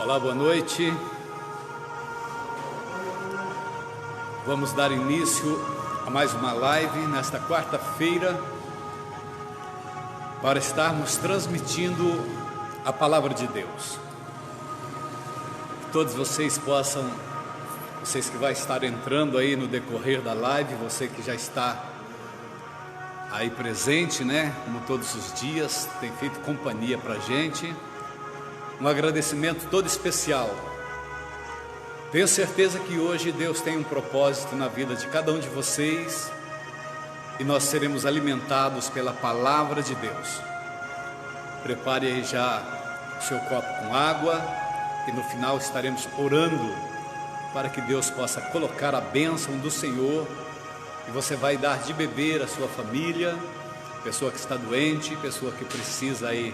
Olá, boa noite. Vamos dar início a mais uma live nesta quarta-feira para estarmos transmitindo a palavra de Deus. Que todos vocês possam, vocês que vai estar entrando aí no decorrer da live, você que já está aí presente, né? Como todos os dias, tem feito companhia para a gente. Um agradecimento todo especial. Tenho certeza que hoje Deus tem um propósito na vida de cada um de vocês e nós seremos alimentados pela palavra de Deus. Prepare aí já o seu copo com água e no final estaremos orando para que Deus possa colocar a bênção do Senhor e você vai dar de beber à sua família, pessoa que está doente, pessoa que precisa aí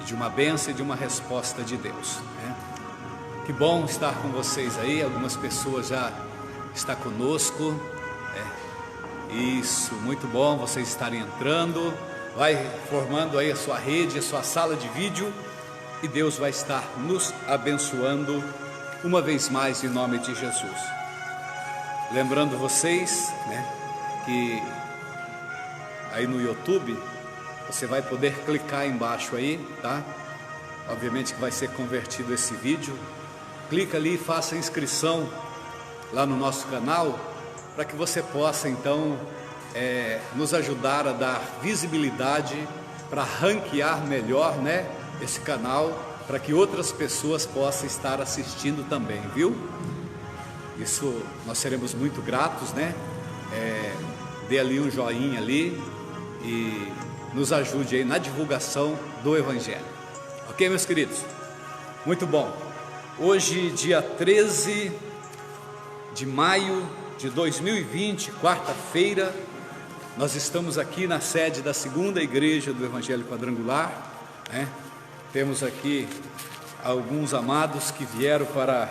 de uma bênção e de uma resposta de Deus, né? Que bom estar com vocês aí. Algumas pessoas já estão conosco, Isso, muito bom vocês estarem entrando. Vai formando aí a sua rede, a sua sala de vídeo e Deus vai estar nos abençoando uma vez mais em nome de Jesus. Lembrando vocês, né, que aí no YouTube você vai poder clicar embaixo aí, tá? Obviamente que vai ser convertido esse vídeo. Clica ali e faça a inscrição lá no nosso canal, para que você possa então nos ajudar a dar visibilidade, para ranquear melhor, né, esse canal, para que outras pessoas possam estar assistindo também, viu? Isso nós seremos muito gratos, né? Dê ali um joinha ali e nos ajude aí na divulgação do Evangelho. Ok, meus queridos? Muito bom. Hoje, dia 13 de maio de 2020, quarta-feira, nós estamos aqui na sede da segunda igreja do Evangelho Quadrangular, né? Temos aqui alguns amados que vieram para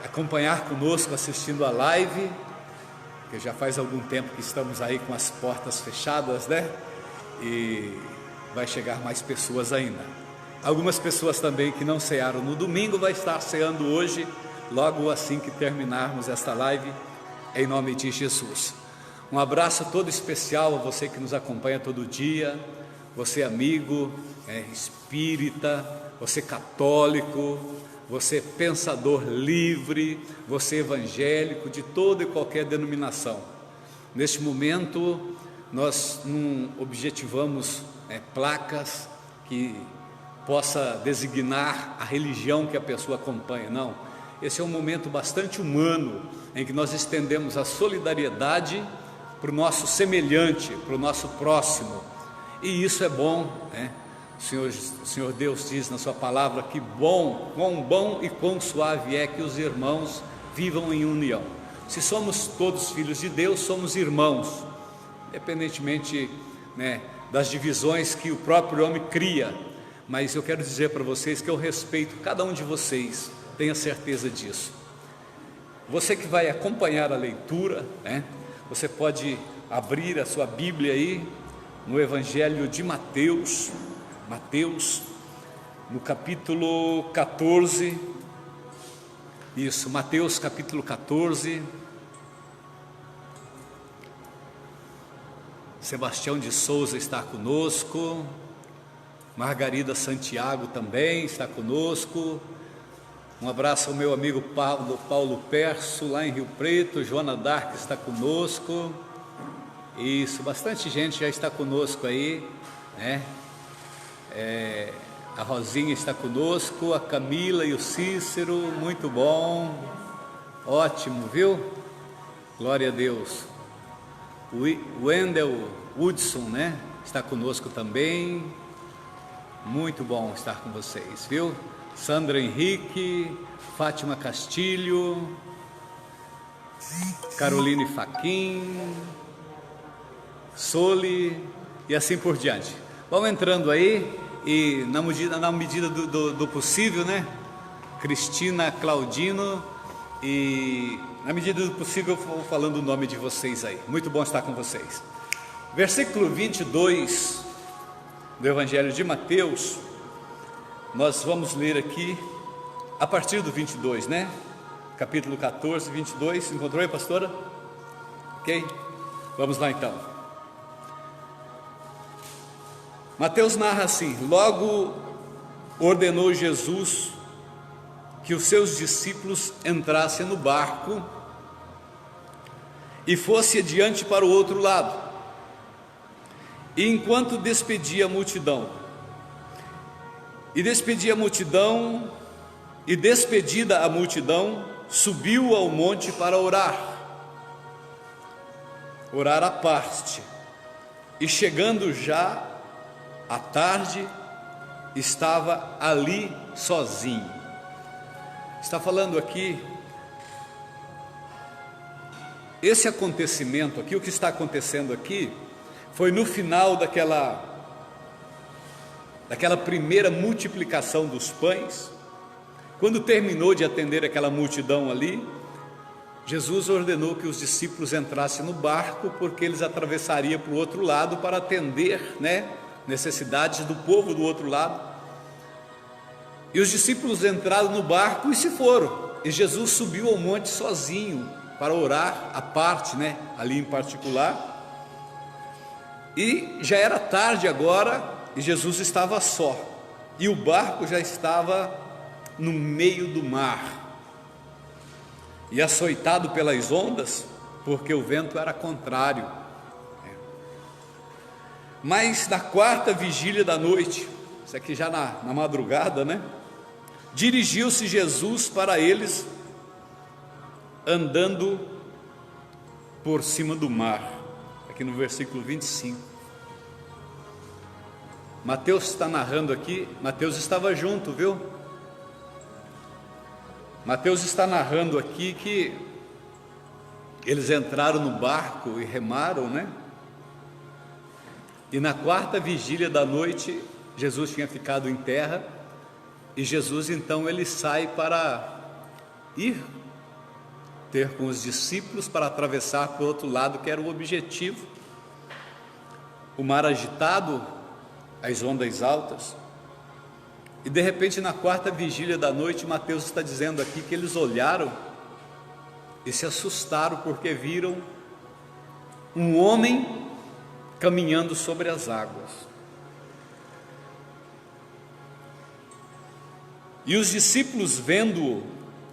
acompanhar conosco assistindo a live, que já faz algum tempo que estamos aí com as portas fechadas, né? E vai chegar mais pessoas ainda. Algumas pessoas também que não cearam no domingo vai estar ceando hoje, logo assim que terminarmos esta live, em nome de Jesus. Um abraço todo especial a você que nos acompanha todo dia, você amigo, espírita, você católico, você pensador livre, você evangélico, de toda e qualquer denominação. Neste momento nós não objetivamos placas que possa designar a religião que a pessoa acompanha, não. Esse é um momento bastante humano, em que nós estendemos a solidariedade para o nosso semelhante, para o nosso próximo, e isso é bom, né? O Senhor Deus diz na sua palavra que quão bom e quão suave é que os irmãos vivam em união. Se somos todos filhos de Deus, somos irmãos, independentemente, né, das divisões que o próprio homem cria. Mas eu quero dizer para vocês que eu respeito cada um de vocês, tenha certeza disso. Você que vai acompanhar a leitura, né, você pode abrir a sua Bíblia aí no Evangelho de Mateus, no capítulo 14, isso, Mateus capítulo 14, Sebastião de Souza está conosco, Margarida Santiago também está conosco, um abraço ao meu amigo Paulo Perso, lá em Rio Preto, Joana Dark está conosco, isso, bastante gente já está conosco aí, né? A Rosinha está conosco, a Camila e o Cícero, muito bom, ótimo, viu? Glória a Deus. O Wendel Woodson, né, está conosco também, muito bom estar com vocês, viu? Sandra Henrique, Fátima Castilho, Caroline Faquin, Soli e assim por diante. Vamos entrando aí e na medida do possível, né? Cristina Claudino, e na medida do possível eu vou falando o nome de vocês aí. Muito bom estar com vocês. Versículo 22 do Evangelho de Mateus, nós vamos ler aqui a partir do 22, né? Capítulo 14, 22, encontrou aí, pastora? Ok? Vamos lá então. Mateus narra assim: logo ordenou Jesus que os seus discípulos entrassem no barco e fosse adiante para o outro lado. E enquanto despedia a multidão, despedida a multidão, subiu ao monte para orar à parte. E chegando já à tarde, estava ali sozinho. Está falando aqui, esse acontecimento aqui, o que está acontecendo aqui, foi no final daquela primeira multiplicação dos pães. Quando terminou de atender aquela multidão ali, Jesus ordenou que os discípulos entrassem no barco, porque eles atravessariam para o outro lado para atender, necessidades do povo do outro lado. E os discípulos entraram no barco e se foram. E Jesus subiu ao monte sozinho para orar à parte, ali em particular. E já era tarde agora e Jesus estava só. E o barco já estava no meio do mar e açoitado pelas ondas, porque o vento era contrário. Mas na quarta vigília da noite, isso aqui já na madrugada, dirigiu-se Jesus para eles, andando por cima do mar, aqui no versículo 25. Mateus está narrando aqui, Mateus estava junto, viu? Mateus está narrando aqui que eles entraram no barco e remaram, E na quarta vigília da noite, Jesus tinha ficado em terra, e Jesus então ele sai para ir ter com os discípulos para atravessar para o outro lado, que era o objetivo. O mar agitado, as ondas altas, e de repente na quarta vigília da noite, Mateus está dizendo aqui que eles olharam e se assustaram, porque viram um homem caminhando sobre as águas. E os discípulos, vendo-o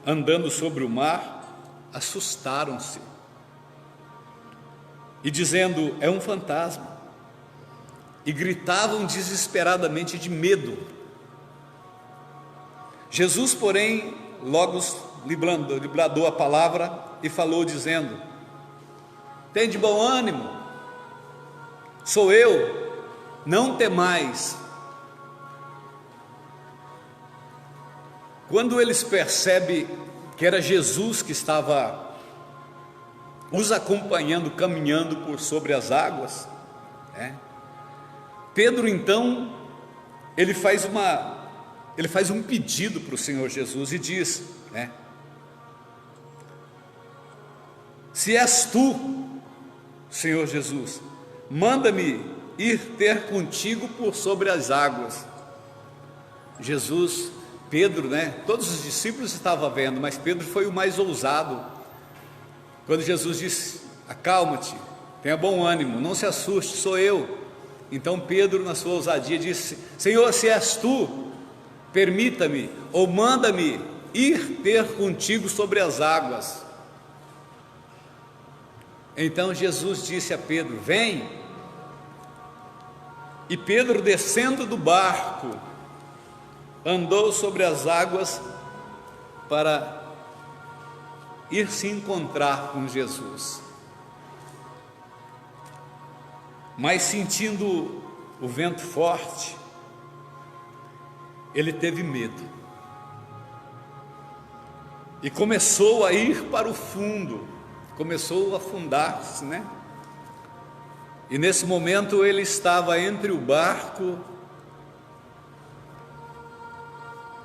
andando sobre o mar, assustaram-se e dizendo: é um fantasma, e gritavam desesperadamente de medo. Jesus, porém, logo lhe bradou a palavra e falou dizendo: tende bom ânimo, sou eu, não temais. Quando eles percebem que era Jesus que estava os acompanhando, caminhando por sobre as águas, Pedro então, ele faz um pedido para o Senhor Jesus e diz, se és tu, Senhor Jesus, manda-me ir ter contigo por sobre as águas. Jesus, Pedro, todos os discípulos estavam vendo, mas Pedro foi o mais ousado. Quando Jesus disse: acalma-te, tenha bom ânimo, não se assuste, sou eu. Então Pedro, na sua ousadia, disse: Senhor, se és tu, permita-me ou manda-me ir ter contigo sobre as águas. Então Jesus disse a Pedro: vem. E Pedro, descendo do barco, andou sobre as águas para ir se encontrar com Jesus. Mas sentindo o vento forte, ele teve medo e começou a ir para o fundo, começou a afundar-se, E nesse momento ele estava entre o barco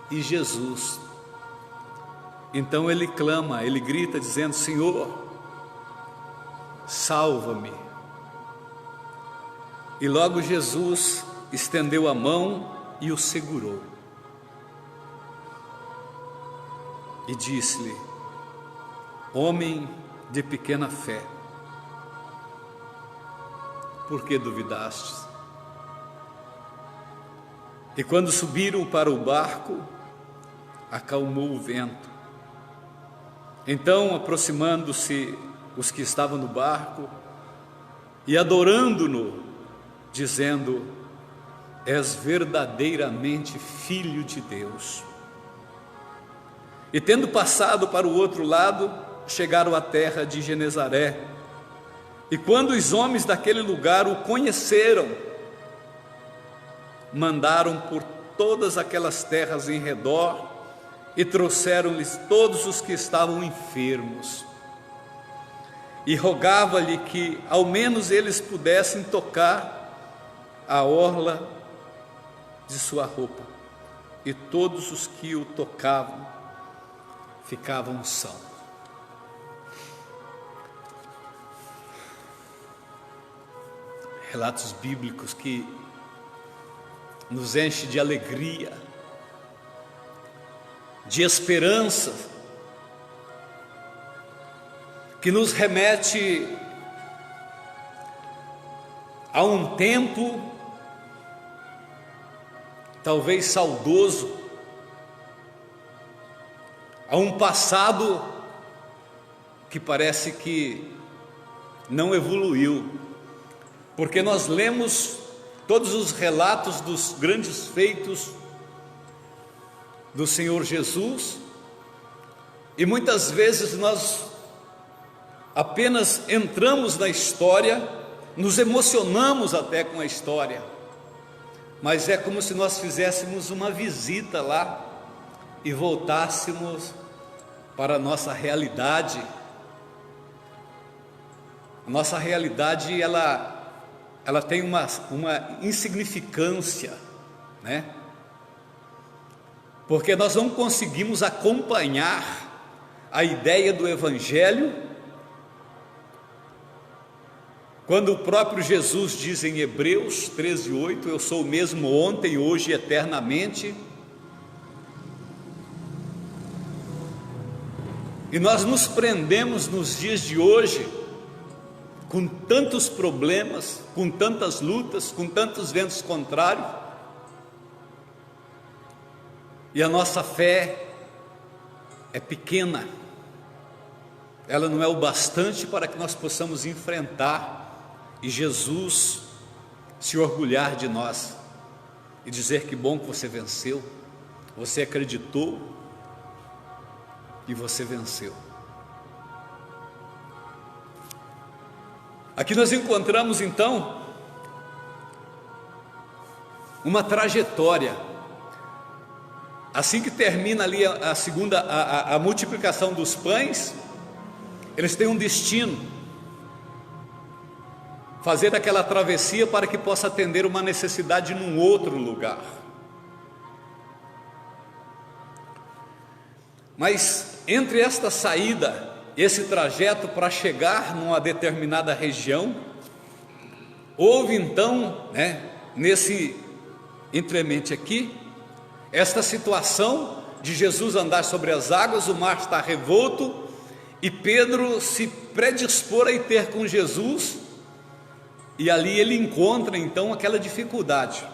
e Jesus. Então ele clama, ele grita dizendo: Senhor, salva-me. E logo Jesus estendeu a mão e o segurou. e disse-lhe: homem de pequena fé, por que duvidastes? E quando subiram para o barco, acalmou o vento. Então, aproximando-se os que estavam no barco e adorando-no, dizendo: és verdadeiramente filho de Deus. E tendo passado para o outro lado, chegaram à terra de Genezaré. E quando os homens daquele lugar o conheceram, mandaram por todas aquelas terras em redor e trouxeram-lhes todos os que estavam enfermos. E rogava-lhe que ao menos eles pudessem tocar a orla de sua roupa. E todos os que o tocavam ficavam sãos. Relatos bíblicos que nos enchem de alegria, de esperança, que nos remete a um tempo talvez saudoso, a um passado que parece que não evoluiu, porque nós lemos todos os relatos dos grandes feitos do Senhor Jesus, e muitas vezes nós apenas entramos na história, nos emocionamos até com a história, mas é como se nós fizéssemos uma visita lá e voltássemos para a nossa realidade. A nossa realidade, ela tem uma insignificância, né? Porque nós não conseguimos acompanhar a ideia do Evangelho, quando o próprio Jesus diz em Hebreus 13:8, eu sou o mesmo ontem, hoje e eternamente. E nós nos prendemos nos dias de hoje, com tantos problemas, com tantas lutas, com tantos ventos contrários, e a nossa fé é pequena, ela não é o bastante para que nós possamos enfrentar e Jesus se orgulhar de nós e dizer: que bom que você venceu, você acreditou e você venceu. Aqui nós encontramos então uma trajetória. Assim que termina ali a multiplicação dos pães, eles têm um destino: fazer aquela travessia para que possa atender uma necessidade num outro lugar. Mas entre esta saída, esse trajeto para chegar numa determinada região, houve então, nesse entremente aqui, esta situação de Jesus andar sobre as águas, o mar está revolto, e Pedro se predispor a ir ter com Jesus, e ali ele encontra então aquela dificuldade,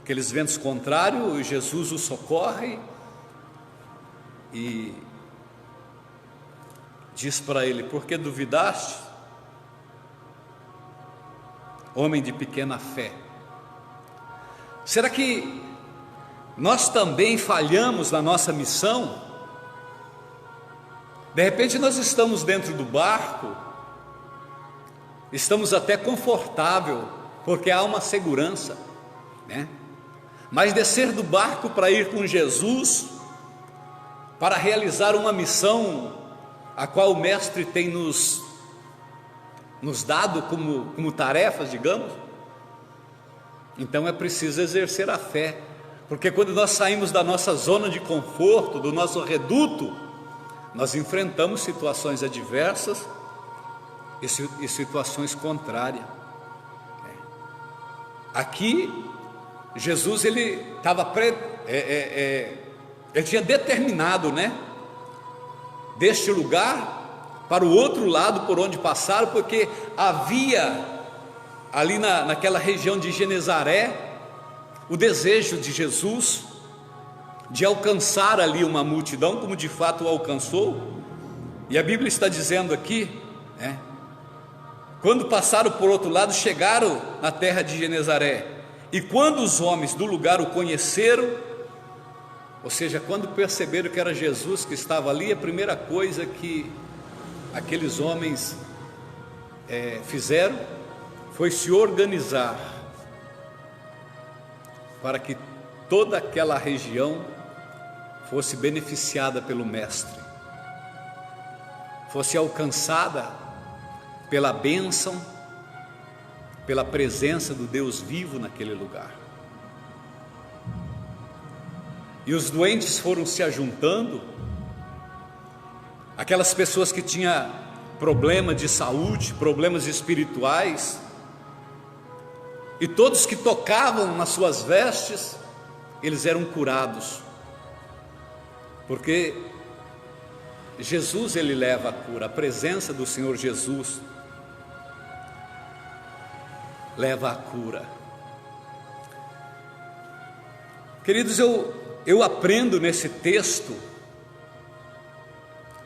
aqueles ventos contrários. Jesus o socorre e diz para ele: por que duvidaste, homem de pequena fé? Será que nós também falhamos na nossa missão? De repente nós estamos dentro do barco, estamos até confortável, porque há uma segurança, né? Mas descer do barco para ir com Jesus, para realizar uma missão a qual o Mestre tem nos dado como tarefas, digamos, então é preciso exercer a fé, porque quando nós saímos da nossa zona de conforto, do nosso reduto, nós enfrentamos situações adversas e situações contrárias. Aqui, Jesus ele estava Ele tinha determinado, deste lugar para o outro lado por onde passaram, porque havia ali naquela região de Genezaré o desejo de Jesus de alcançar ali uma multidão, como de fato o alcançou. E a Bíblia está dizendo aqui, quando passaram por outro lado, chegaram na terra de Genezaré, e quando os homens do lugar o conheceram, ou seja, quando perceberam que era Jesus que estava ali, a primeira coisa que aqueles homens fizeram foi se organizar para que toda aquela região fosse beneficiada pelo Mestre, fosse alcançada pela bênção, pela presença do Deus vivo naquele lugar. E os doentes foram se ajuntando, aquelas pessoas que tinham problema de saúde, problemas espirituais, e todos que tocavam nas suas vestes, eles eram curados, porque Jesus, ele leva a cura, a presença do Senhor Jesus leva a cura. Queridos, eu aprendo nesse texto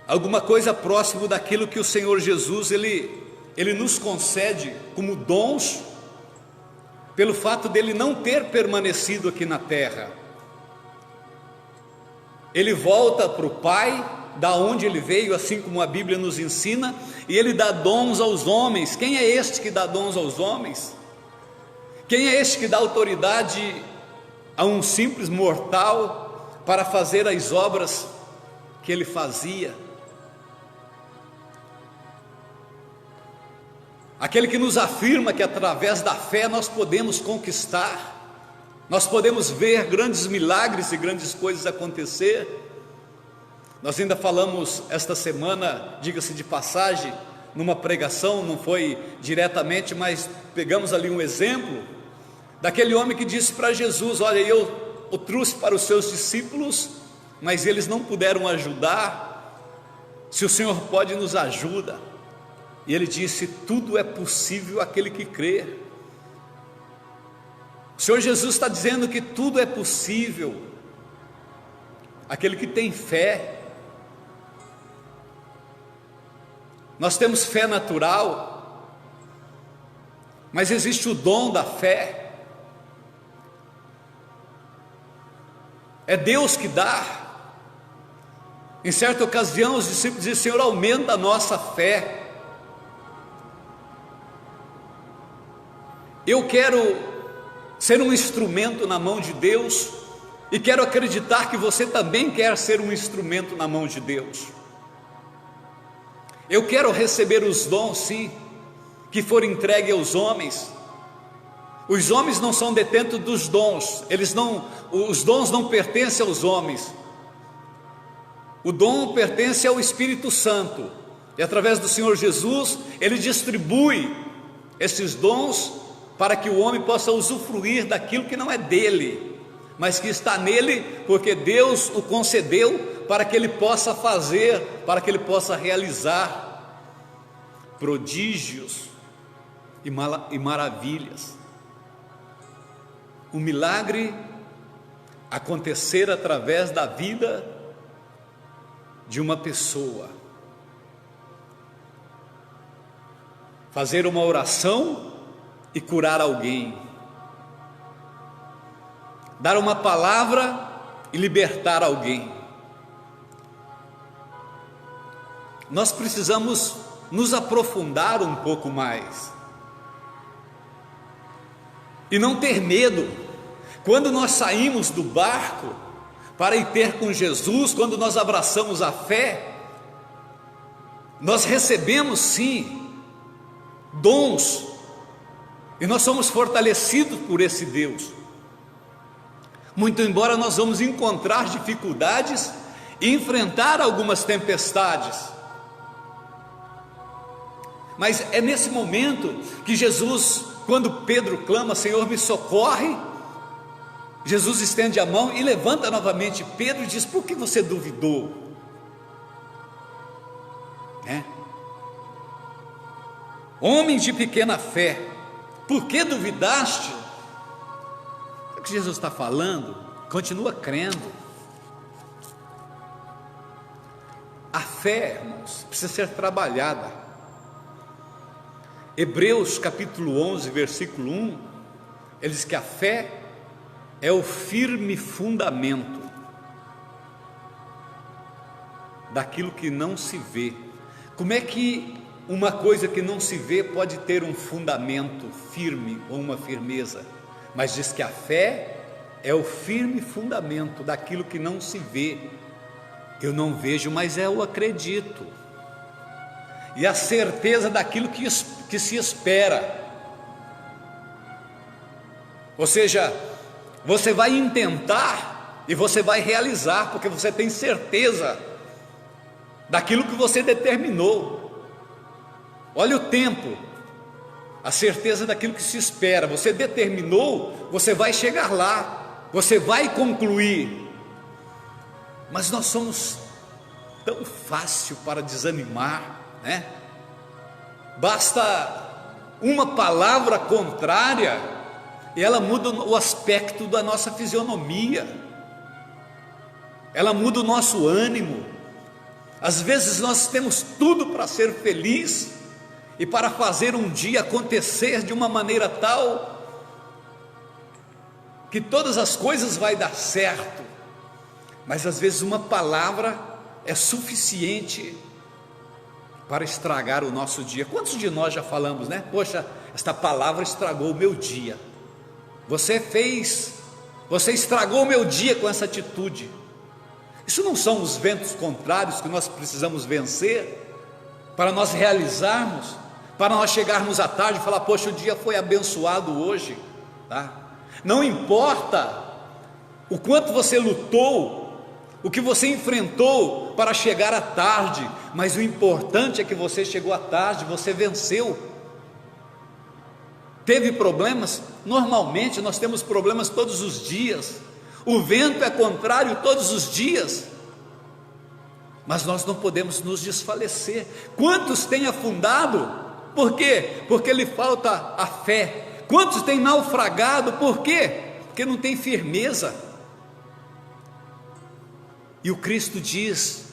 alguma coisa próximo daquilo que o Senhor Jesus, ele nos concede como dons, pelo fato dele não ter permanecido aqui na terra. Ele volta para o Pai, da onde ele veio, assim como a Bíblia nos ensina, e ele dá dons aos homens. Quem é este que dá dons aos homens? Quem é este que dá autoridade a um simples mortal para fazer as obras que ele fazia? Aquele que nos afirma que através da fé nós podemos conquistar, nós podemos ver grandes milagres e grandes coisas acontecer. Nós ainda falamos esta semana, diga-se de passagem, numa pregação, não foi diretamente, mas pegamos ali um exemplo daquele homem que disse para Jesus: olha, eu o trouxe para os seus discípulos, mas eles não puderam ajudar, se o Senhor pode, nos ajuda. E ele disse: tudo é possível àquele que crê. O Senhor Jesus está dizendo que tudo é possível àquele que tem fé. Nós temos fé natural, mas existe o dom da fé. É Deus que dá. Em certa ocasião os discípulos dizem: Senhor, aumenta a nossa fé. Eu quero ser um instrumento na mão de Deus, e quero acreditar que você também quer ser um instrumento na mão de Deus. Eu quero receber os dons, sim, que foram entregues aos homens. Os homens não são detentos dos dons, os dons não pertencem aos homens. O dom pertence ao Espírito Santo, e através do Senhor Jesus, ele distribui esses dons para que o homem possa usufruir daquilo que não é dele, mas que está nele, porque Deus o concedeu para que ele possa fazer, para que ele possa realizar prodígios e maravilhas. O milagre acontecer através da vida de uma pessoa. Fazer uma oração e curar alguém. Dar uma palavra e libertar alguém. Nós precisamos nos aprofundar um pouco mais e não ter medo. Quando nós saímos do barco para ir ter com Jesus, quando nós abraçamos a fé, nós recebemos sim dons, e nós somos fortalecidos por esse Deus. Muito embora nós vamos encontrar dificuldades e enfrentar algumas tempestades, mas é nesse momento que Jesus, quando Pedro clama: Senhor, me socorre, Jesus estende a mão e levanta novamente Pedro e diz: por que você duvidou? Homem de pequena fé, por que duvidaste? O que Jesus está falando? Continua crendo. A fé, irmãos, precisa ser trabalhada. Hebreus capítulo 11, versículo 1, ele diz que a fé é o firme fundamento daquilo que não se vê. Como é que uma coisa que não se vê pode ter um fundamento firme ou uma firmeza? Mas diz que a fé é o firme fundamento daquilo que não se vê. Eu não vejo, mas eu acredito. E a certeza daquilo que se espera. Ou seja, você vai intentar e você vai realizar, porque você tem certeza daquilo que você determinou. Olha o tempo, a certeza daquilo que se espera. Você determinou, você vai chegar lá, você vai concluir. Mas nós somos tão fácil para desanimar, né? Basta uma palavra contrária e ela muda o aspecto da nossa fisionomia, ela muda o nosso ânimo. Às vezes nós temos tudo para ser feliz e para fazer um dia acontecer de uma maneira tal que todas as coisas vai dar certo. Mas às vezes uma palavra é suficiente para estragar o nosso dia. Quantos de nós já falamos, né? Poxa, esta palavra estragou o meu dia. Você estragou o meu dia com essa atitude. Isso não são os ventos contrários que nós precisamos vencer para nós realizarmos, para nós chegarmos à tarde e falar: poxa, o dia foi abençoado hoje, tá? Não importa o quanto você lutou, o que você enfrentou para chegar à tarde, mas o importante é que você chegou à tarde, você venceu. Teve problemas? Normalmente nós temos problemas todos os dias. O vento é contrário todos os dias. Mas nós não podemos nos desfalecer. Quantos têm afundado? Por quê? Porque lhe falta a fé. Quantos têm naufragado? Por quê? Porque não tem firmeza. E o Cristo diz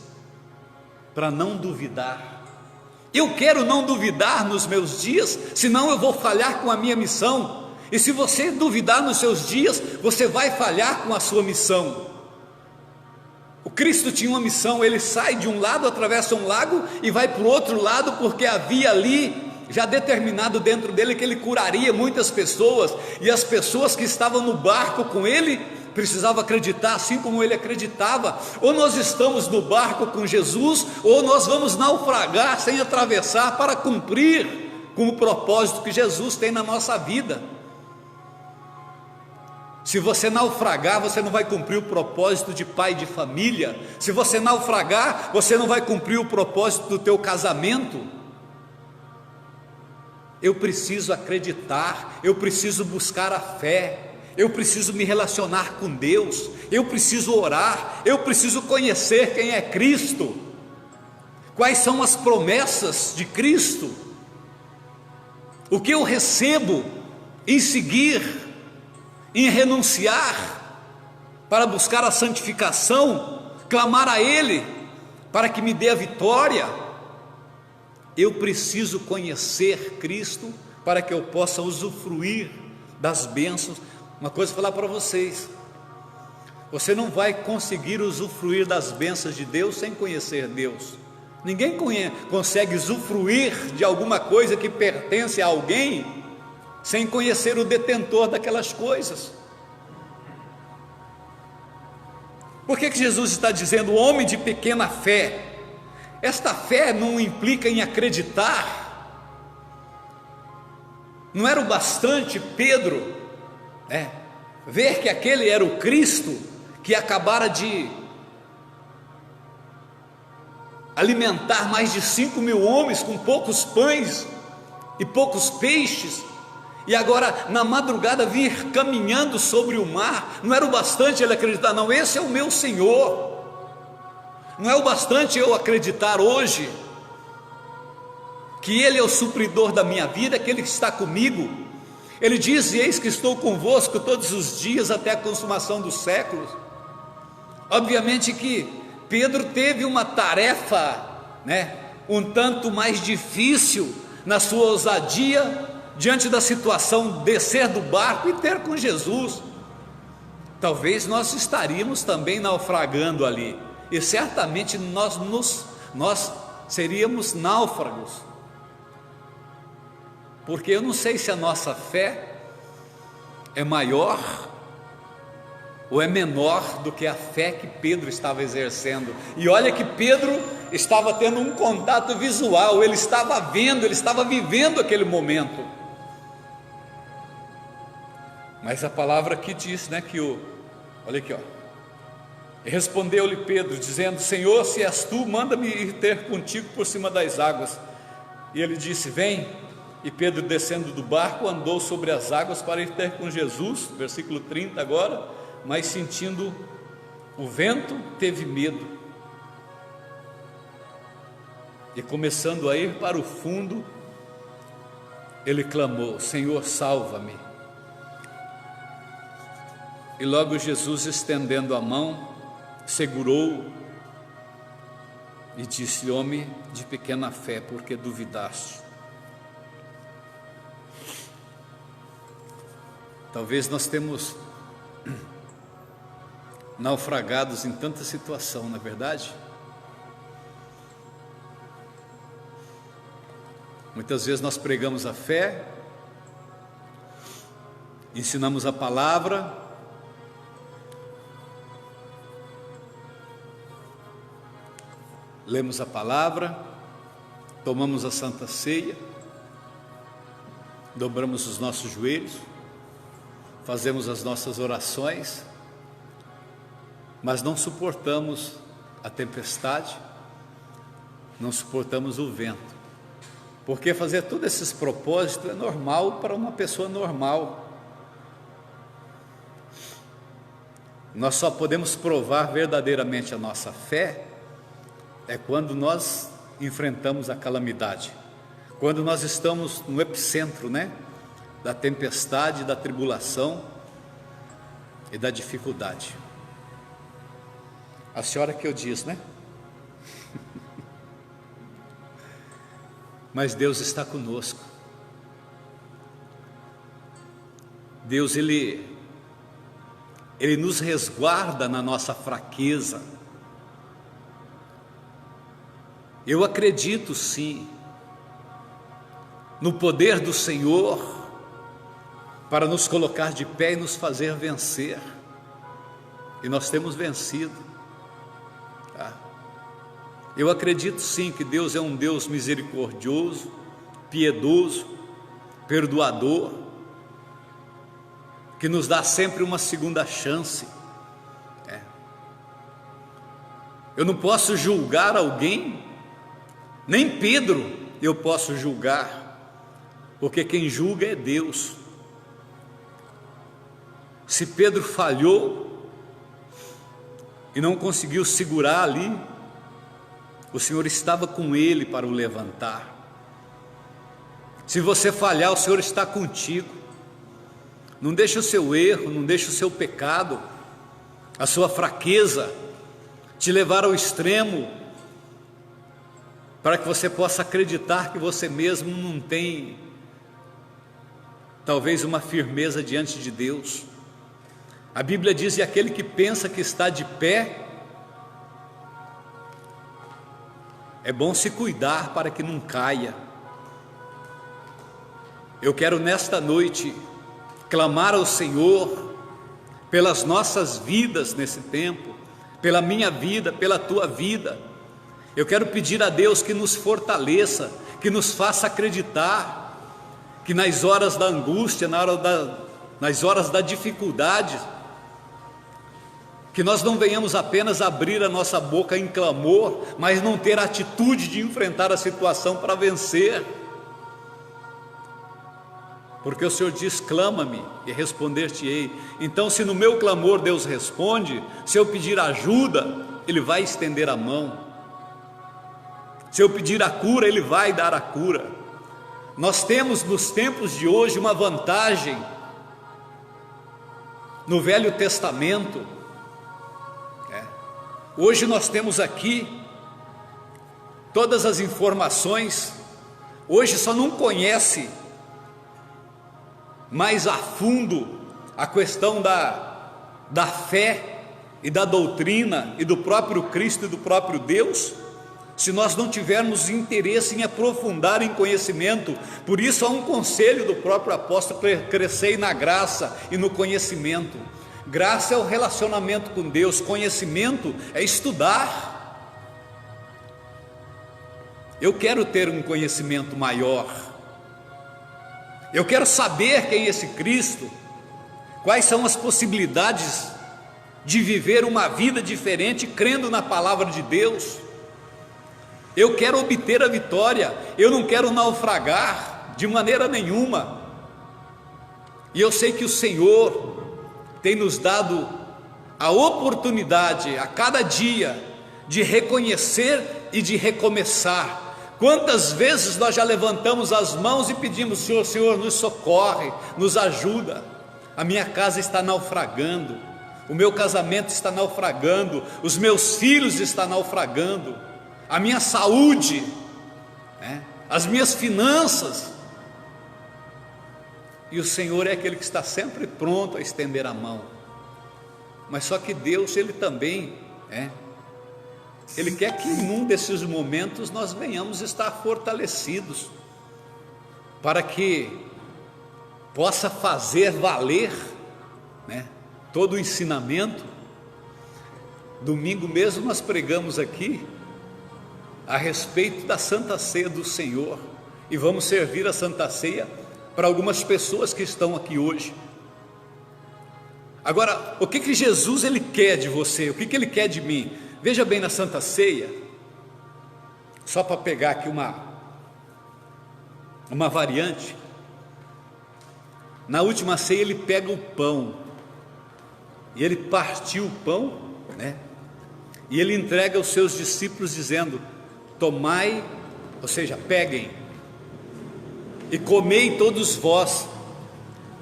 para não duvidar. Eu quero não duvidar nos meus dias, senão eu vou falhar com a minha missão. E se você duvidar nos seus dias, você vai falhar com a sua missão. O Cristo tinha uma missão, ele sai de um lado, atravessa um lago e vai para o outro lado, porque havia ali já determinado dentro dele que ele curaria muitas pessoas, e as pessoas que estavam no barco com ele precisavam acreditar assim como ele acreditava. Ou nós estamos no barco com Jesus, ou nós vamos naufragar sem atravessar para cumprir com o propósito que Jesus tem na nossa vida. Se você naufragar, você não vai cumprir o propósito de pai de família. Se você naufragar, você não vai cumprir o propósito do teu casamento. Eu preciso acreditar, eu preciso buscar a fé, eu preciso me relacionar com Deus, eu preciso orar, eu preciso conhecer quem é Cristo, quais são as promessas de Cristo, o que eu recebo em seguir, em renunciar, para buscar a santificação, clamar a Ele, para que me dê a vitória. Eu preciso conhecer Cristo, para que eu possa usufruir das bênçãos. Uma coisa eu vou falar para vocês: você não vai conseguir usufruir das bênçãos de Deus sem conhecer Deus. Ninguém consegue usufruir de alguma coisa que pertence a alguém sem conhecer o detentor daquelas coisas. Por que Jesus está dizendo homem de pequena fé? Esta fé não implica em acreditar. Não era o bastante Pedro ver que aquele era o Cristo que acabara de alimentar mais de 5.000 homens com poucos pães e poucos peixes, E agora, na madrugada, vir caminhando sobre o mar, não era o bastante ele acreditar, não, esse é o meu Senhor. Não é o bastante eu acreditar hoje que Ele é o supridor da minha vida, que Ele está comigo. Ele diz: eis que estou convosco todos os dias até a consumação dos séculos. Obviamente que Pedro teve uma tarefa, um tanto mais difícil na sua ousadia, diante da situação, descer do barco e ter com Jesus. Talvez nós estaríamos também naufragando ali, e certamente nós seríamos náufragos, porque eu não sei se a nossa fé é maior ou é menor do que a fé que Pedro estava exercendo. E olha que Pedro estava tendo um contato visual, ele estava vendo, ele estava vivendo aquele momento. Mas a palavra aqui diz, olha aqui, respondeu-lhe Pedro, dizendo: Senhor, se és tu, manda-me ir ter contigo por cima das águas. E ele disse: vem. E Pedro, descendo do barco, andou sobre as águas para ir ter com Jesus, versículo 30 agora, mas sentindo o vento, teve medo, e começando a ir para o fundo, ele clamou: Senhor, salva-me. E logo Jesus, estendendo a mão, segurou-o e disse: homem de pequena fé, por que duvidaste? Talvez nós temos naufragados em tanta situação, não é verdade? Muitas vezes nós pregamos a fé, ensinamos a palavra, lemos a palavra, tomamos a Santa Ceia, dobramos os nossos joelhos, fazemos as nossas orações, mas não suportamos a tempestade, não suportamos o vento, porque fazer todos esses propósitos é normal para uma pessoa normal. Nós só podemos provar verdadeiramente a nossa fé quando nós enfrentamos a calamidade, quando nós estamos no epicentro, da tempestade, da tribulação e da dificuldade. A senhora que eu disse, Mas Deus está conosco. Deus, Ele nos resguarda na nossa fraqueza. Eu acredito sim no poder do Senhor para nos colocar de pé e nos fazer vencer, e nós temos vencido. Eu acredito sim que Deus é um Deus misericordioso, piedoso, perdoador, que nos dá sempre uma segunda chance. Eu não posso julgar alguém, nem Pedro eu posso julgar, porque quem julga é Deus. Se Pedro falhou e não conseguiu segurar ali, o Senhor estava com ele para o levantar. Se você falhar, o Senhor está contigo. Não deixe o seu erro, não deixe o seu pecado, a sua fraqueza te levar ao extremo, para que você possa acreditar que você mesmo não tem talvez uma firmeza diante de Deus. A Bíblia diz: e aquele que pensa que está de pé, é bom se cuidar para que não caia. Eu quero nesta noite clamar ao Senhor pelas nossas vidas nesse tempo, pela minha vida, pela tua vida. Eu quero pedir a Deus que nos fortaleça, que nos faça acreditar que nas horas da angústia, nas horas da dificuldade, que nós não venhamos apenas abrir a nossa boca em clamor, mas não ter a atitude de enfrentar a situação para vencer. porque o Senhor diz: clama-me e responder-te-ei. Então, se no meu clamor Deus responde, se eu pedir ajuda, Ele vai estender a mão. Se eu pedir a cura, Ele vai dar a cura. Nós temos nos tempos de hoje uma vantagem. No Velho Testamento, hoje nós temos aqui todas as informações. Hoje só não conhece mais a fundo a questão da fé e da doutrina e do próprio Cristo e do próprio Deus, se nós não tivermos interesse em aprofundar em conhecimento. Por isso há um conselho do próprio apóstolo: crescei na graça e no conhecimento. Graça é o relacionamento com Deus, conhecimento é estudar. Eu quero ter um conhecimento maior, eu quero saber quem é esse Cristo, quais são as possibilidades de viver uma vida diferente crendo na palavra de Deus. Eu quero obter a vitória, eu não quero naufragar de maneira nenhuma. E eu sei que o Senhor tem nos dado a oportunidade a cada dia de reconhecer e de recomeçar. Quantas vezes nós já levantamos as mãos e pedimos: Senhor, Senhor, nos socorre, nos ajuda. A minha casa está naufragando, o meu casamento está naufragando, os meus filhos estão naufragando, a minha saúde, as minhas finanças. E o Senhor é aquele que está sempre pronto a estender a mão. Mas só que Deus, Ele também Ele quer que em um desses momentos nós venhamos estar fortalecidos, para que possa fazer valer todo o ensinamento. Domingo mesmo nós pregamos aqui a respeito da Santa Ceia do Senhor, e vamos servir a Santa Ceia para algumas pessoas que estão aqui hoje. Agora, o que Jesus Ele quer de você? O que Ele quer de mim? Veja bem, na Santa Ceia, só para pegar aqui uma variante, na última ceia Ele pega o pão, e Ele partiu o pão, e Ele entrega aos seus discípulos dizendo: tomai, ou seja, peguem, e comei todos vós,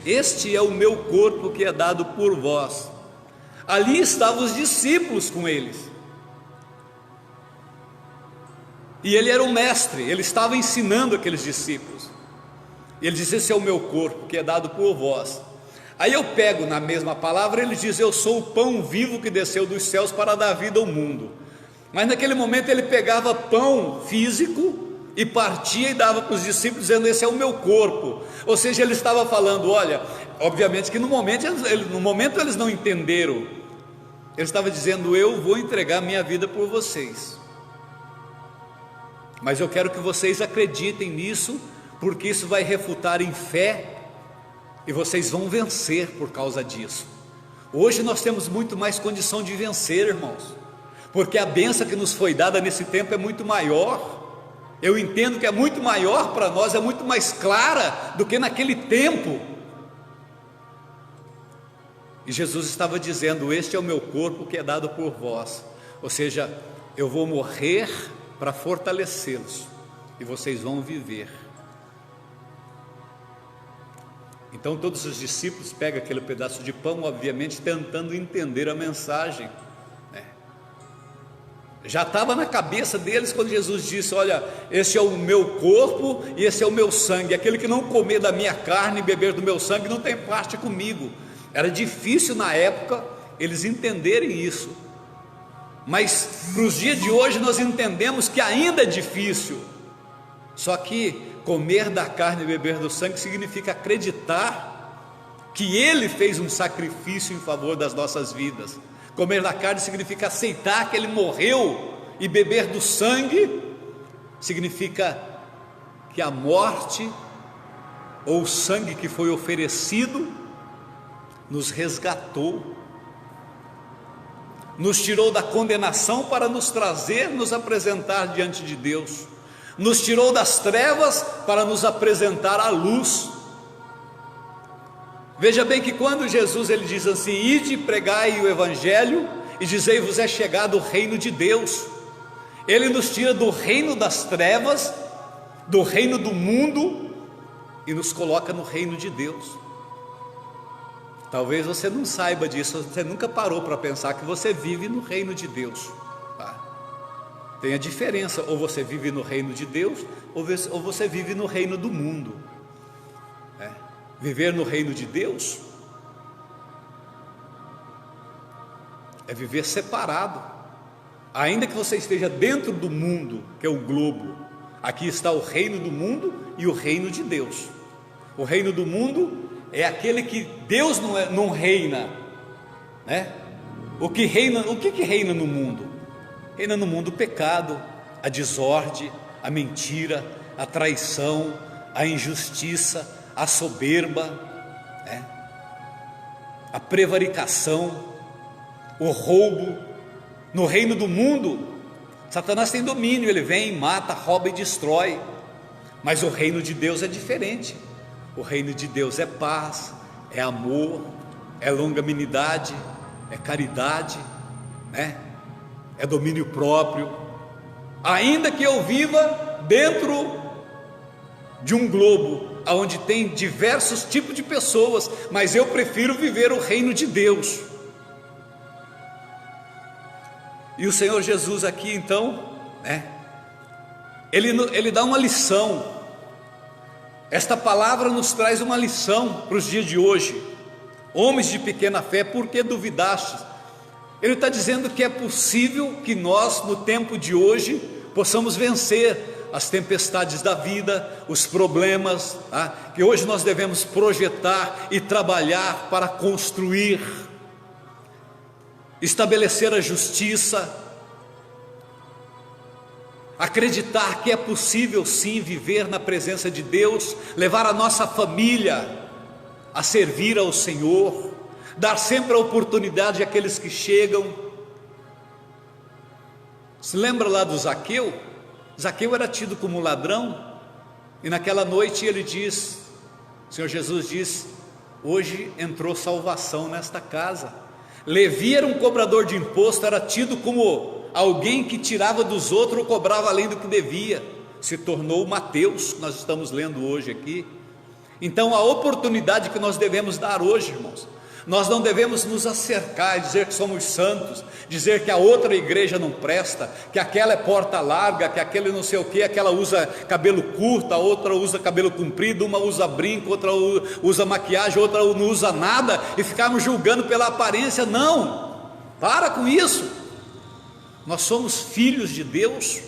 este é o meu corpo que é dado por vós. Ali estavam os discípulos com eles, e Ele era o mestre, Ele estava ensinando aqueles discípulos, e Ele disse: esse é o meu corpo que é dado por vós. Aí eu pego na mesma palavra, Ele diz: eu sou o pão vivo que desceu dos céus para dar vida ao mundo. Mas naquele momento Ele pegava pão físico e partia e dava para os discípulos, dizendo: esse é o meu corpo. Ou seja, Ele estava falando, olha, obviamente que no momento eles não entenderam. Ele estava dizendo: eu vou entregar minha vida por vocês, mas eu quero que vocês acreditem nisso, porque isso vai refutar em fé, e vocês vão vencer por causa disso. Hoje nós temos muito mais condição de vencer, irmãos, porque a bênção que nos foi dada nesse tempo é muito maior. Eu entendo que é muito maior para nós, é muito mais clara do que naquele tempo. E Jesus estava dizendo: este é o meu corpo que é dado por vós. Ou seja, eu vou morrer para fortalecê-los, e vocês vão viver. Então todos os discípulos pegam aquele pedaço de pão, obviamente tentando entender a mensagem. Já estava na cabeça deles quando Jesus disse: olha, esse é o meu corpo e esse é o meu sangue, aquele que não comer da minha carne e beber do meu sangue não tem parte comigo. Era difícil na época eles entenderem isso, mas para os dias de hoje nós entendemos que ainda é difícil. Só que comer da carne e beber do sangue significa acreditar que Ele fez um sacrifício em favor das nossas vidas. Comer da carne significa aceitar que Ele morreu, e beber do sangue significa que a morte ou o sangue que foi oferecido nos resgatou, nos tirou da condenação para nos trazer, nos apresentar diante de Deus, nos tirou das trevas para nos apresentar a luz. Veja bem que quando Jesus ele diz assim: ide, pregai o evangelho e dizei-vos é chegado o reino de Deus, ele nos tira do reino das trevas, do reino do mundo, e nos coloca no reino de Deus. Talvez você não saiba disso, você nunca parou para pensar que você vive no reino de Deus. Tem a diferença, ou você vive no reino de Deus, ou você vive no reino do mundo. Viver no reino de Deus é viver separado. Ainda que você esteja dentro do mundo, que é o globo, aqui está o reino do mundo e o reino de Deus. O reino do mundo é aquele que Deus não reina, né? O que reina no mundo? Reina no mundo o pecado, a desordem, a mentira, a traição, a injustiça, a soberba, a prevaricação, o roubo. No reino do mundo, Satanás tem domínio, ele vem, mata, rouba e destrói. Mas o reino de Deus é diferente. O reino de Deus é paz, é amor, é longanimidade, é caridade, é domínio próprio. Ainda que eu viva dentro de um globo onde tem diversos tipos de pessoas, mas eu prefiro viver o reino de Deus. E o Senhor Jesus aqui então, ele dá uma lição. Esta palavra nos traz uma lição para os dias de hoje. Homens de pequena fé, por que duvidastes? Ele está dizendo que é possível que nós, no tempo de hoje, possamos vencer as tempestades da vida, os problemas, que hoje nós devemos projetar e trabalhar para construir, estabelecer a justiça, acreditar que é possível sim viver na presença de Deus, levar a nossa família a servir ao Senhor, dar sempre a oportunidade àqueles que chegam. Se lembra lá do Zaqueu? Zaqueu era tido como ladrão, e naquela noite ele diz, o Senhor Jesus diz: hoje entrou salvação nesta casa. Levi era um cobrador de imposto, era tido como alguém que tirava dos outros ou cobrava além do que devia. Se tornou Mateus, que nós estamos lendo hoje aqui. Então a oportunidade que nós devemos dar hoje, irmãos, nós não devemos nos acercar e dizer que somos santos, dizer que a outra igreja não presta, que aquela é porta larga, que aquele não sei o que, aquela usa cabelo curto, a outra usa cabelo comprido, uma usa brinco, outra usa maquiagem, outra não usa nada, e ficarmos julgando pela aparência. Não, para com isso. Nós somos filhos de Deus,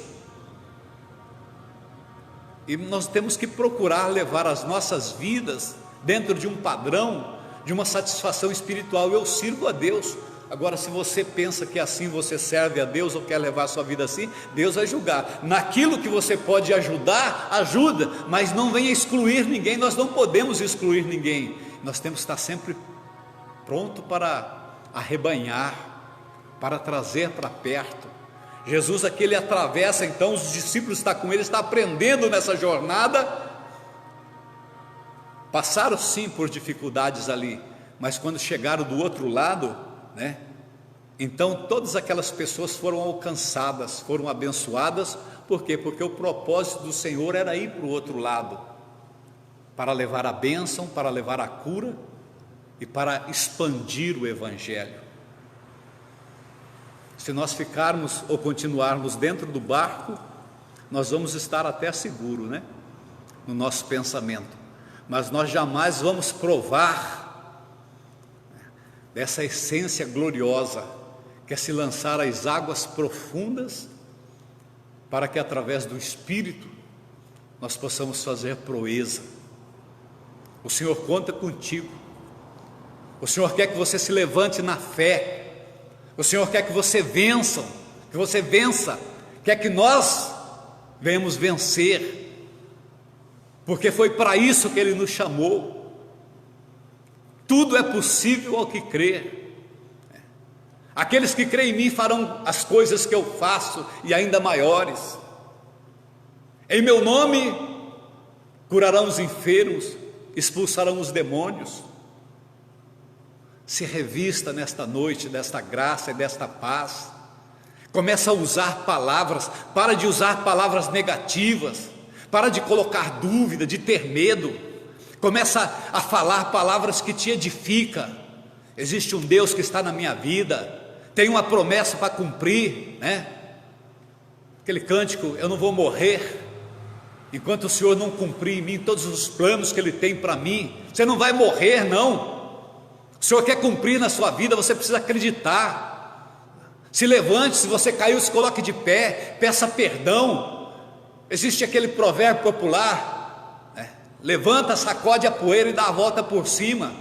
e nós temos que procurar levar as nossas vidas dentro de um padrão, de uma satisfação espiritual. Eu sirvo a Deus. Agora, se você pensa que assim você serve a Deus, ou quer levar a sua vida assim, Deus vai julgar. Naquilo que você pode ajudar, ajuda, mas não venha excluir ninguém. Nós não podemos excluir ninguém. Nós temos que estar sempre pronto para arrebanhar, para trazer para perto. Jesus aqui, ele atravessa, então os discípulos estão com ele, está aprendendo nessa jornada. Passaram sim por dificuldades ali, mas quando chegaram do outro lado, então todas aquelas pessoas foram alcançadas, foram abençoadas. Por quê? Porque o propósito do Senhor era ir para o outro lado, para levar a bênção, para levar a cura e para expandir o Evangelho. Se nós ficarmos ou continuarmos dentro do barco, nós vamos estar até seguro, no nosso pensamento, mas nós jamais vamos provar dessa essência gloriosa, que é se lançar às águas profundas, para que através do Espírito nós possamos fazer proeza. O Senhor conta contigo. O Senhor quer que você se levante na fé. O Senhor quer que você vença, quer que nós venhamos vencer, porque foi para isso que Ele nos chamou. Tudo é possível ao que crer. Aqueles que creem em mim farão as coisas que eu faço e ainda maiores. Em meu nome curarão os enfermos, expulsarão os demônios. se revista nesta noite desta graça e desta paz. Começa a usar palavras, para de usar palavras negativas, para de colocar dúvida, de ter medo. Começa a falar palavras que te edificam. Existe um Deus que está na minha vida, tem uma promessa para cumprir, né? Aquele cântico, eu não vou morrer enquanto o Senhor não cumprir em mim todos os planos que Ele tem para mim. Você não vai morrer, não. O Senhor quer cumprir na sua vida, você precisa acreditar. Se levante, se você caiu, se coloque de pé, peça perdão. Existe aquele provérbio popular, né? Levanta, sacode a poeira e dá a volta por cima.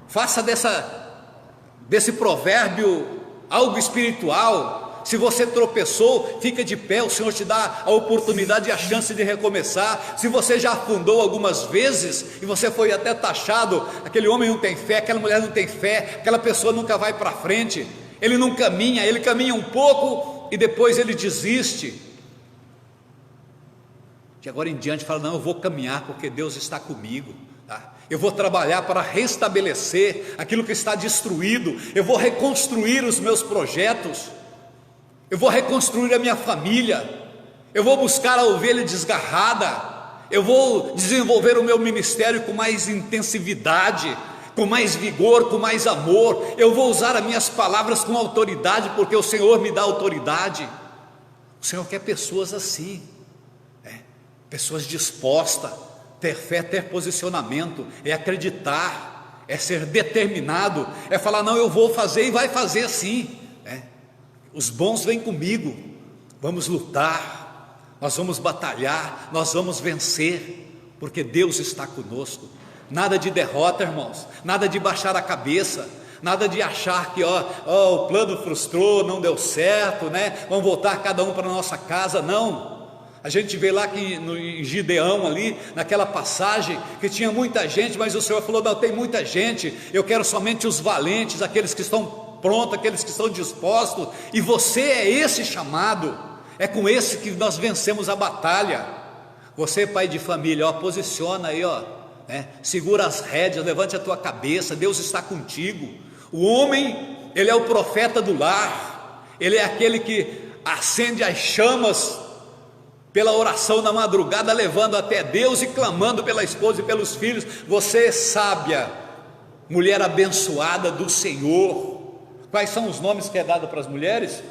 Faça desse provérbio algo espiritual. Se você tropeçou, fica de pé, o Senhor te dá a oportunidade e a chance de recomeçar. Se você já afundou algumas vezes e você foi até taxado, aquele homem não tem fé, aquela mulher não tem fé, aquela pessoa nunca vai para frente, ele não caminha, ele caminha um pouco e depois ele desiste. De agora em diante fala, não, eu vou caminhar porque Deus está comigo, tá? Eu vou trabalhar para restabelecer aquilo que está destruído, eu vou reconstruir os meus projetos, eu vou reconstruir a minha família, eu vou buscar a ovelha desgarrada, eu vou desenvolver o meu ministério com mais intensividade, com mais vigor, com mais amor. Eu vou usar as minhas palavras com autoridade, porque o Senhor me dá autoridade. O Senhor quer pessoas assim, pessoas dispostas, ter fé, ter posicionamento, é acreditar, é ser determinado, é falar, não, eu vou fazer e vai fazer sim. Os bons vêm comigo, vamos lutar, nós vamos batalhar, nós vamos vencer, porque Deus está conosco. Nada de derrota, irmãos, nada de baixar a cabeça, nada de achar que o plano frustrou, não deu certo, né? Vamos voltar cada um para a nossa casa. Não, a gente vê lá que em Gideão ali, naquela passagem, que tinha muita gente, mas o Senhor falou, não, tem muita gente, eu quero somente os valentes, aqueles que estão prontos, aqueles que estão dispostos, e você é esse chamado, é com esse que nós vencemos a batalha. Você, pai de família, posiciona aí, segura as rédeas, levante a tua cabeça, Deus está contigo. O homem, ele é o profeta do lar, ele é aquele que acende as chamas pela oração na madrugada, levando até Deus e clamando pela esposa e pelos filhos. Você é sábia, mulher abençoada do Senhor. Quais são os nomes que é dado para as mulheres?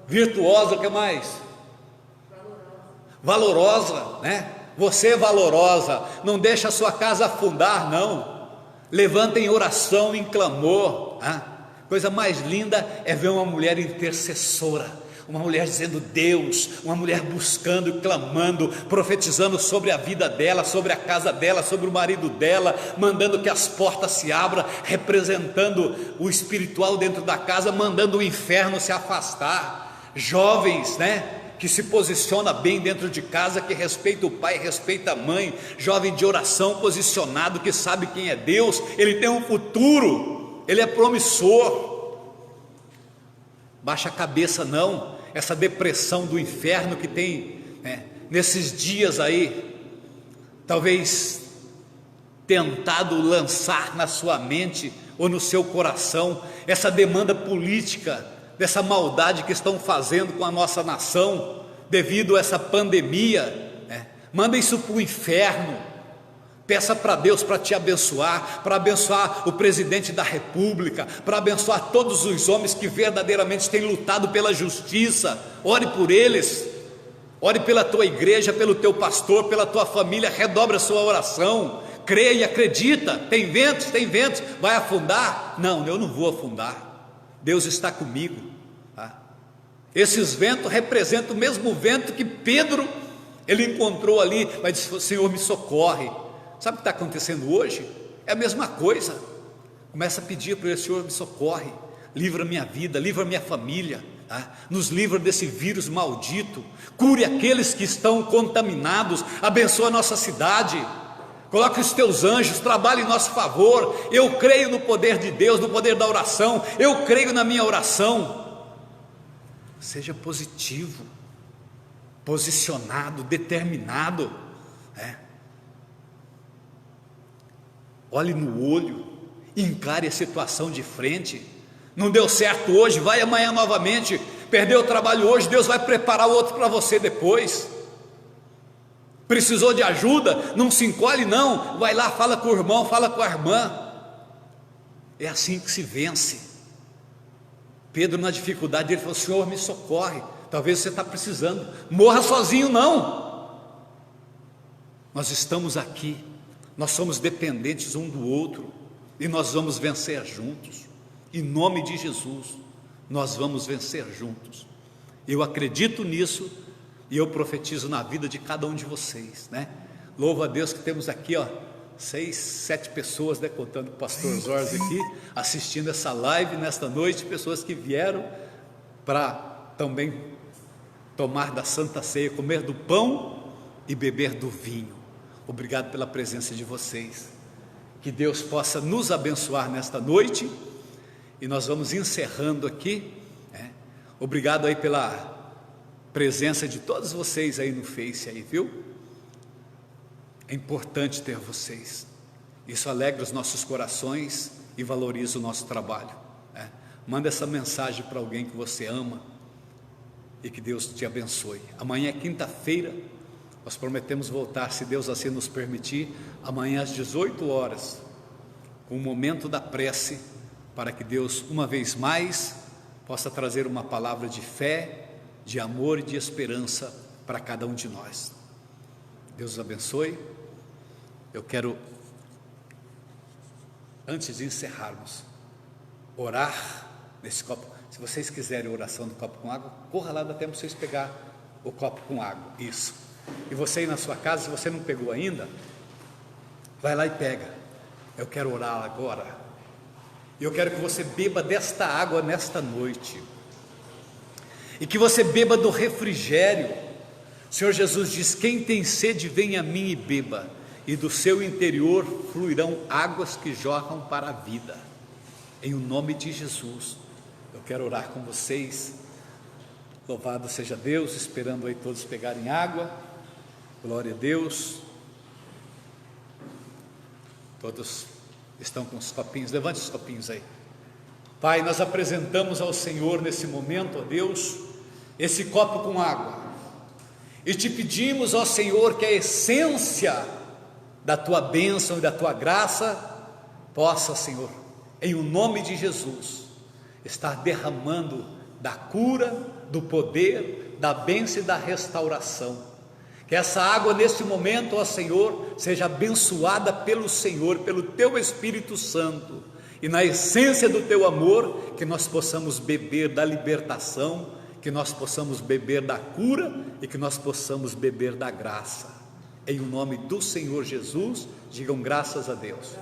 Virtuosa, o que mais? Valorosa, né? Você é valorosa, não deixa a sua casa afundar, não. Levanta em oração, em clamor. Coisa mais linda é ver uma mulher intercessora, uma mulher dizendo Deus, uma mulher buscando e clamando, profetizando sobre a vida dela, sobre a casa dela, sobre o marido dela, mandando que as portas se abram, representando o espiritual dentro da casa, mandando o inferno se afastar. Jovens, né? Que se posiciona bem dentro de casa, que respeita o pai, respeita a mãe, jovem de oração, posicionado, que sabe quem é Deus, ele tem um futuro, ele é promissor. Baixa a cabeça não, essa depressão do inferno que tem, nesses dias aí, talvez tentado lançar na sua mente ou no seu coração, essa demanda política, dessa maldade que estão fazendo com a nossa nação, devido a essa pandemia, manda isso para o inferno. Peça para Deus para te abençoar, para abençoar o presidente da república, para abençoar todos os homens que verdadeiramente têm lutado pela justiça. Ore por eles, ore pela tua igreja, pelo teu pastor, pela tua família, redobre a sua oração, creia e acredita. Tem ventos, vai afundar? Não, eu não vou afundar, Deus está comigo, tá? Esses ventos representam o mesmo vento que Pedro, ele encontrou ali, mas disse, Senhor me socorre. Sabe o que está acontecendo hoje? É a mesma coisa. Começa a pedir para o Senhor, me socorre, livra minha vida, livra minha família, nos livra desse vírus maldito, cure aqueles que estão contaminados, abençoa a nossa cidade, coloque os teus anjos, trabalhe em nosso favor. Eu creio no poder de Deus, no poder da oração, eu creio na minha oração. Seja positivo, posicionado, determinado, olhe no olho Encare a situação de frente. Não deu certo hoje, vai amanhã novamente. Perdeu o trabalho hoje, Deus vai preparar outro para você depois. Precisou de ajuda, não se encolhe não, vai lá, fala com o irmão, fala com a irmã. É assim que se vence. Pedro, na dificuldade, ele falou: Senhor, me socorre. Talvez você está precisando. Morra sozinho não. Nós estamos aqui, nós somos dependentes um do outro, e nós vamos vencer juntos. Em nome de Jesus, nós vamos vencer juntos. Eu acredito nisso, e eu profetizo na vida de cada um de vocês, né? Louvo a Deus que temos aqui, 6, 7 pessoas, né, contando com o pastor Jorge aqui, assistindo essa live nesta noite, pessoas que vieram para também tomar da Santa Ceia, comer do pão e beber do vinho. Obrigado pela presença de vocês. Que Deus possa nos abençoar nesta noite, e nós vamos encerrando aqui, né? Obrigado aí pela presença de todos vocês aí no Face aí, viu? É importante ter vocês. Isso alegra os nossos corações e valoriza o nosso trabalho, né? Manda essa mensagem para alguém que você ama e que Deus te abençoe. Amanhã é quinta-feira, nós prometemos voltar, se Deus assim nos permitir, amanhã às 18 horas, com o momento da prece, para que Deus, uma vez mais, possa trazer uma palavra de fé, de amor e de esperança para cada um de nós. Deus os abençoe. Eu quero, antes de encerrarmos, orar nesse copo. Se vocês quiserem oração do copo com água, corra lá, dá tempo para vocês pegar o copo com água. Isso. E você aí na sua casa, se você não pegou ainda, vai lá e pega. Eu quero orar agora. Eu quero que você beba desta água nesta noite, e que você beba do refrigério. O Senhor Jesus diz: quem tem sede, venha a mim e beba, e do seu interior fluirão águas que jorram para a vida. Em o nome de Jesus, eu quero orar com vocês. Louvado seja Deus, esperando aí todos pegarem água. Glória a Deus. Todos estão com os copinhos, levante os copinhos aí. Pai, nós apresentamos ao Senhor nesse momento, ó Deus, esse copo com água, e te pedimos, ó Senhor, que a essência da tua bênção e da tua graça possa, Senhor, em o nome de Jesus, estar derramando da cura, do poder, da bênção e da restauração. Que essa água neste momento, ó Senhor, seja abençoada pelo Senhor, pelo teu Espírito Santo, e na essência do teu amor, que nós possamos beber da libertação, que nós possamos beber da cura, e que nós possamos beber da graça. Em o nome do Senhor Jesus, digam graças a Deus.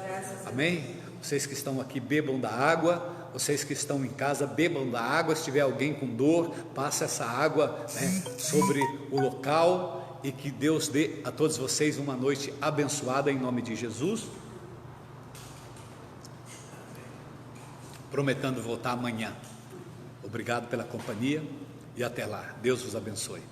Amém? Vocês que estão aqui, bebam da água. Vocês que estão em casa, bebam da água. Se tiver alguém com dor, passa essa água, né, sobre o local. E que Deus dê a todos vocês uma noite abençoada em nome de Jesus. Prometendo voltar amanhã. Obrigado pela companhia e até lá. Deus os abençoe.